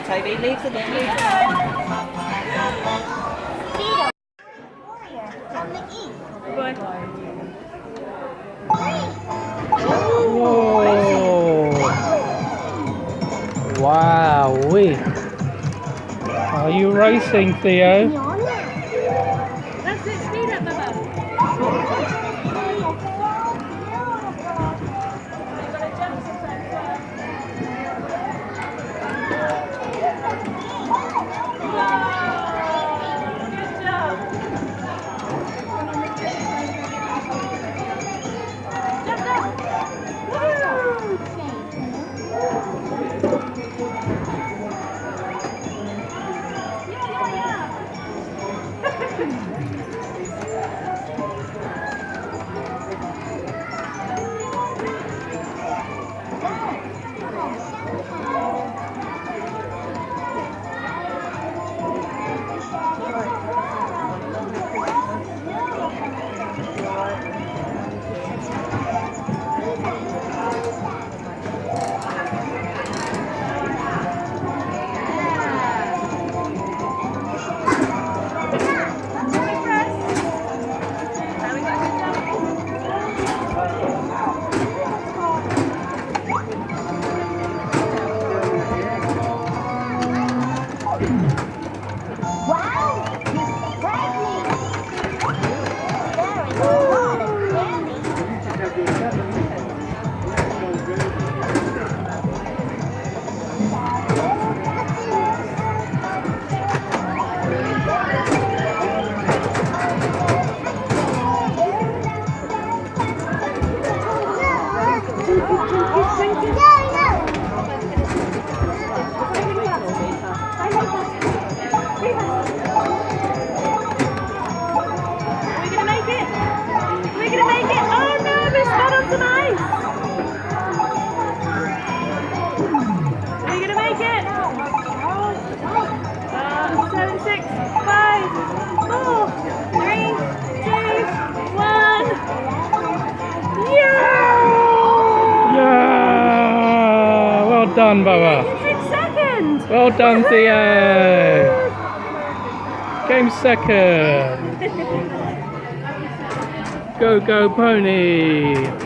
Toby. Leave the net. From the east. Whoa! Wow! Are you racing, Theo? That's it, speed up, Mama. Well done, Bubba. Second. Well done, Theo. Came second. Go, go, pony.